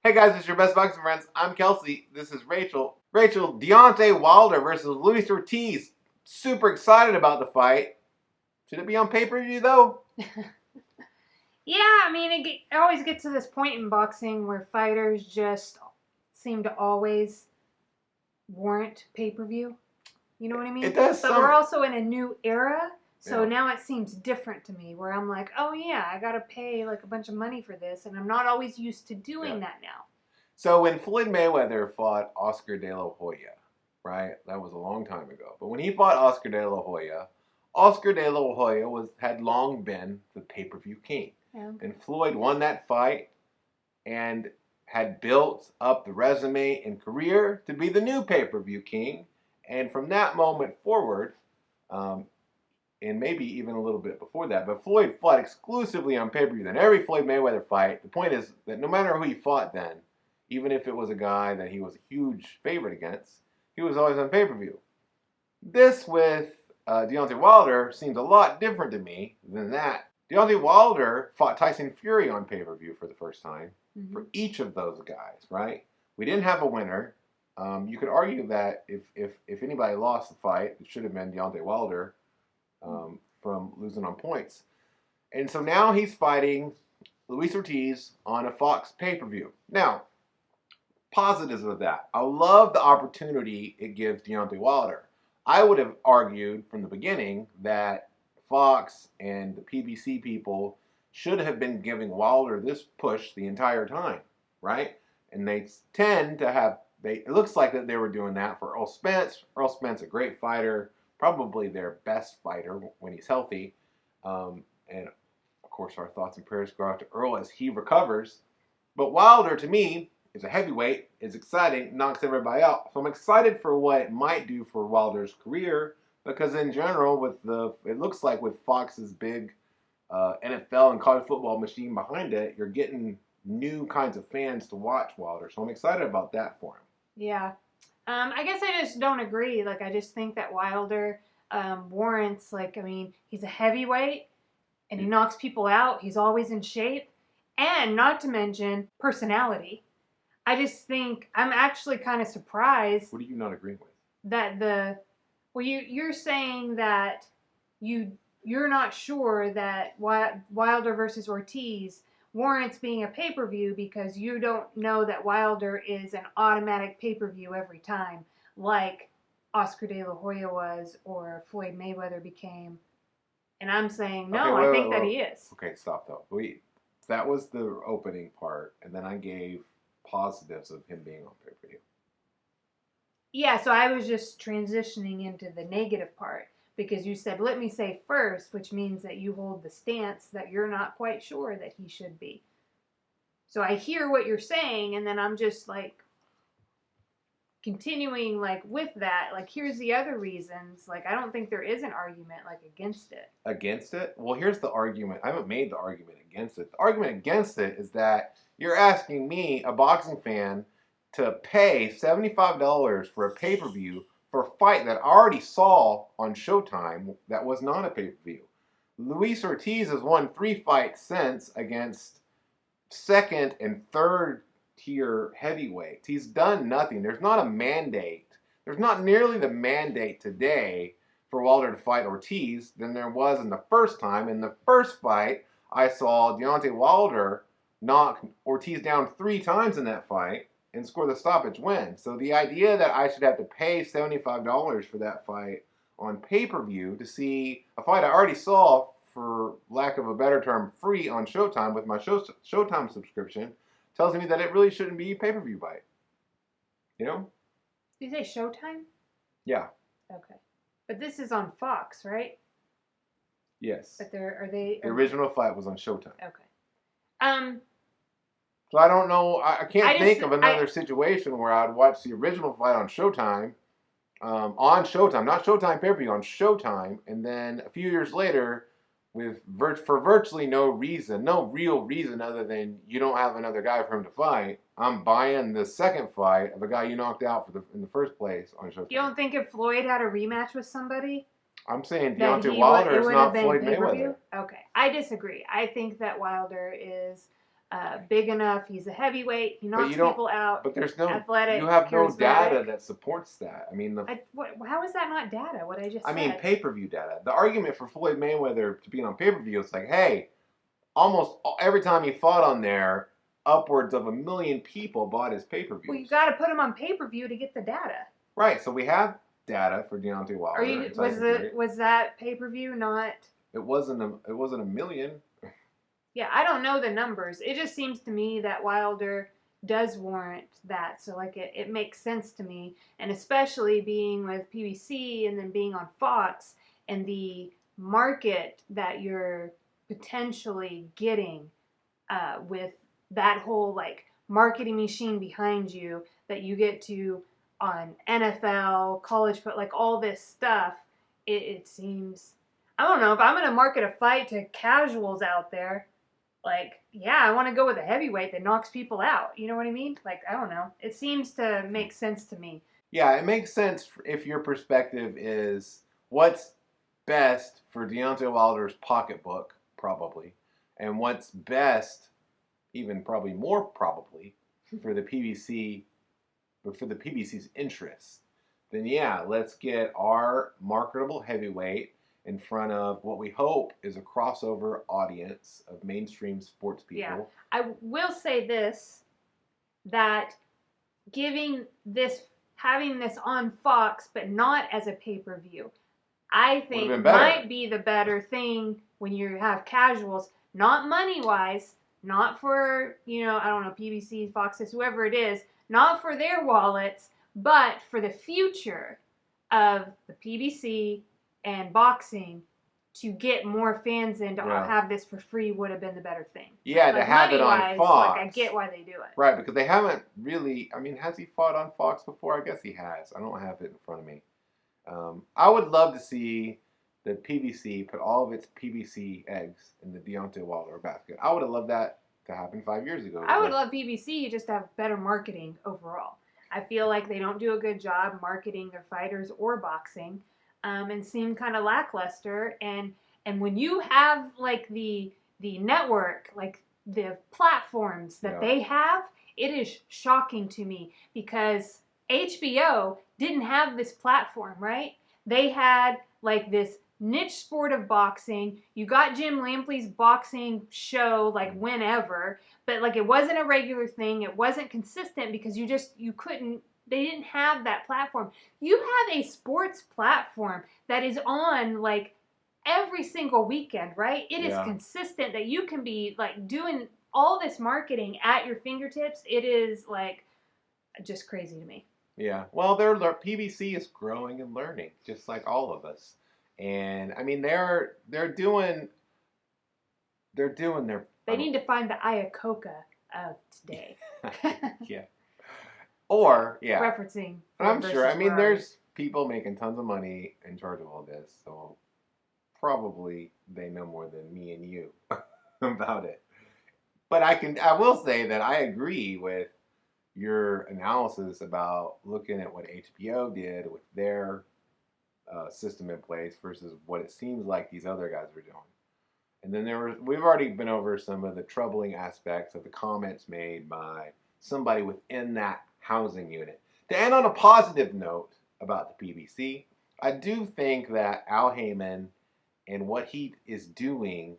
Hey guys, it's your best boxing friends. I'm Kelsey. This is Rachel. Rachel, Deontay Wilder versus Wilder-Ortiz. Super excited about the fight. Should it be on pay-per-view though? Yeah, I mean, it always gets to this point in boxing where fighters just seem to always warrant pay-per-view. You know what I mean? It does. But we're also in a new era, so Yeah. now it seems different to me, where I'm like, oh yeah, I gotta pay like a bunch of money for this, and I'm not always used to doing that now. So when Floyd Mayweather fought Oscar De La Hoya, right? That was a long time ago. But when he fought Oscar De La Hoya had long been the pay-per-view king. Yeah. And Floyd won that fight and had built up the resume and career to be the new pay-per-view king. And from that moment forward, and maybe even a little bit before that, but Floyd fought exclusively on pay-per-view. Then every Floyd Mayweather fight, the point is that no matter who he fought then, even if it was a guy that he was a huge favorite against, he was always on pay-per-view. This with Deontay Wilder seems a lot different to me than that. Deontay Wilder fought Tyson Fury on pay-per-view for the first time for each of those guys, right? We didn't have a winner. You could argue that if anybody lost the fight, it should have been Deontay Wilder from losing on points. And so now he's fighting Wilder-Ortiz on a Fox pay-per-view. Now, positives of that. I love the opportunity it gives Deontay Wilder. I would have argued from the beginning that Fox and the PBC people should have been giving Wilder this push the entire time, right? And they tend to have, it looks like that they were doing that for Earl Spence. Earl Spence, a great fighter, probably their best fighter when he's healthy. And of course, our thoughts and prayers go out to Earl as he recovers. But Wilder, to me, is a heavyweight, is exciting, knocks everybody out. So I'm excited for what it might do for Wilder's career, because in general, it looks like with Fox's big NFL and college football machine behind it, you're getting new kinds of fans to watch Wilder. So I'm excited about that for him. Yeah. I guess I just don't agree. Like, I just think that Wilder warrants, he's a heavyweight, and he knocks people out. He's always in shape. And not to mention personality. I just think I'm actually kind of surprised. What are you not agreeing with? That you're saying that you're not sure that Wilder versus Ortiz warrants being a pay-per-view because you don't know that Wilder is an automatic pay-per-view every time, like Oscar De La Hoya was or Floyd Mayweather became. And I'm saying no, I think that he is. Okay, stop though. That was the opening part, and then I gave positives of him being on pay-per-view. Yeah, so I was just transitioning into the negative part because you said, let me say first, which means that you hold the stance that you're not quite sure that he should be. So I hear what you're saying, and then I'm just continuing with that. Here's the other reasons. I don't think there is an argument against it. Against it? Well, here's the argument. I haven't made the argument against it. The argument against it is that you're asking me, a boxing fan, to pay $75 for a pay-per-view for a fight that I already saw on Showtime that was not a pay-per-view. Wilder-Ortiz has won 3 fights since against second and third tier heavyweights. He's done nothing. There's not a mandate. There's not nearly the mandate today for Wilder to fight Ortiz than there was in the first time. In the first fight, I saw Deontay Wilder knock Ortiz down 3 times in that fight and score the stoppage win. So the idea that I should have to pay $75 for that fight on pay-per-view to see a fight I already saw, for lack of a better term, free on Showtime with my Showtime subscription tells me that it really shouldn't be a pay-per-view fight. You know? Did you say Showtime? Yeah. Okay. But this is on Fox, right? Yes. But the original fight was on Showtime. Okay. So I don't know. I can't think of another situation where I'd watch the original fight on Showtime, not Showtime pay-per-view, on Showtime, and then a few years later, for virtually no real reason other than you don't have another guy for him to fight, I'm buying the second fight of a guy you knocked out in the first place on Showtime. You don't think if Floyd had a rematch with somebody? I'm saying That Deontay Wilder it is would have not been Floyd pay-per-view? Mayweather. Okay, I disagree. I think that Wilder is big enough. He's a heavyweight. He But you knocks don't. people out. But there's no. You Athletic, have no data charismatic. that supports that. I mean, How is that not data? What I just I said. mean, pay-per-view data. The argument for Floyd Mayweather to be on pay-per-view is like, hey, almost every time he fought on there, upwards of 1 million people bought his pay-per-views. Well, you got to put him on pay-per-view to get the data. Right. So we have data for Deontay Wilder. Was that pay-per-view not? It wasn't a 1 million. Yeah, I don't know the numbers. It just seems to me that Wilder does warrant that. So like it makes sense to me, and especially being with PBC and then being on Fox and the market that you're potentially getting with that whole like marketing machine behind you that you get to on NFL, college foot, like all this stuff. It seems, I don't know, if I'm going to market a fight to casuals out there, like, yeah, I want to go with a heavyweight that knocks people out. You know what I mean? Like, I don't know. It seems to make sense to me. Yeah, it makes sense if your perspective is what's best for Deontay Wilder's pocketbook, probably, and what's best, even probably more probably, for the PBC, but for the PBC's interests. Then yeah, let's get our marketable heavyweight in front of what we hope is a crossover audience of mainstream sports people. Yeah. I will say this, that having this on Fox, but not as a pay-per-view, I think might be the better thing when you have casuals, not money-wise, not for, I don't know, PBC, Foxes, whoever it is, not for their wallets, but for the future of the PBC and boxing, to get more fans in to have this for free would have been the better thing. Yeah, like, to have it on Fox. Like, I get why they do it. Right, because they haven't really, I mean, has he fought on Fox before? I guess he has. I don't have it in front of me. I would love to see the PBC put all of its PBC eggs in the Deontay Wilder basket. I would have loved that to happen 5 years ago. I would love PBC just to have better marketing overall. I feel like they don't do a good job marketing their fighters or boxing. And seem kind of lackluster, and when you have like the network, like the platforms that they have, it is shocking to me because HBO didn't have this platform, right? They had like this niche sport of boxing. You got Jim Lampley's boxing show like whenever, but like it wasn't a regular thing. It wasn't consistent because you couldn't. They didn't have that platform. You have a sports platform that is on like every single weekend, right? It is consistent that you can be like doing all this marketing at your fingertips. It is like just crazy to me. Yeah. Well, their PBC is growing and learning, just like all of us. And I mean, they're doing their. They need to find the Iacocca of today. Yeah. Or, referencing. I'm sure. I mean, there's people making tons of money in charge of all this, so probably they know more than me and you about it. But I will say that I agree with your analysis about looking at what HBO did with their system in place versus what it seems like these other guys are doing. And then we've already been over some of the troubling aspects of the comments made by somebody within that housing unit. To end on a positive note about the PBC, I do think that Al Heyman and what he is doing,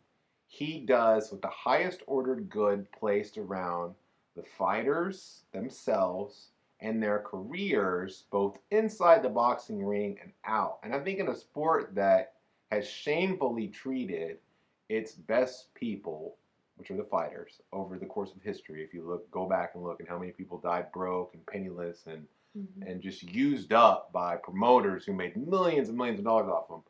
he does with the highest ordered good placed around the fighters themselves and their careers, both inside the boxing ring and out. And I think in a sport that has shamefully treated its best people, which are the fighters, over the course of history. If you go back and look at how many people died broke and penniless and just used up by promoters who made millions and millions of dollars off them.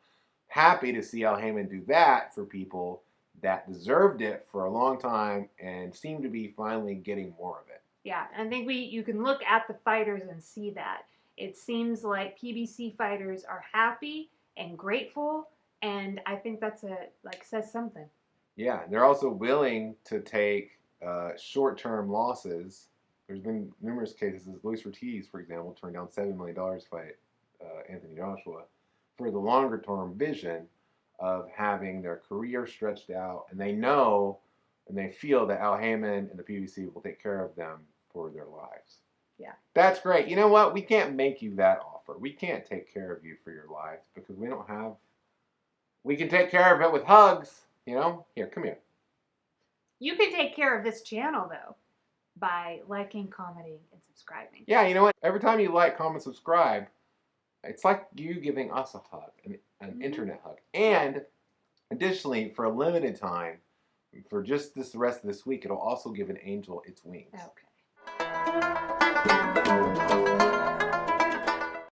Happy to see Al Heyman do that for people that deserved it for a long time and seem to be finally getting more of it. Yeah, I think you can look at the fighters and see that. It seems like PBC fighters are happy and grateful, and I think that's says something. Yeah, they're also willing to take short-term losses. There's been numerous cases. Wilder-Ortiz, for example, turned down $7 million to fight Anthony Joshua. for the longer term vision of having their career stretched out, and they know and they feel that Al Heyman and the PBC will take care of them for their lives. Yeah. That's great. You know what? We can't make you that offer. We can't take care of you for your life because we don't have. We can take care of it with hugs. You know? Here, come here. You can take care of this channel, though, by liking, commenting, and subscribing. Yeah, you know what? Every time you like, comment, subscribe, it's like you giving us a hug, an internet hug. And additionally, for a limited time, for just the rest of this week, it'll also give an angel its wings. Okay.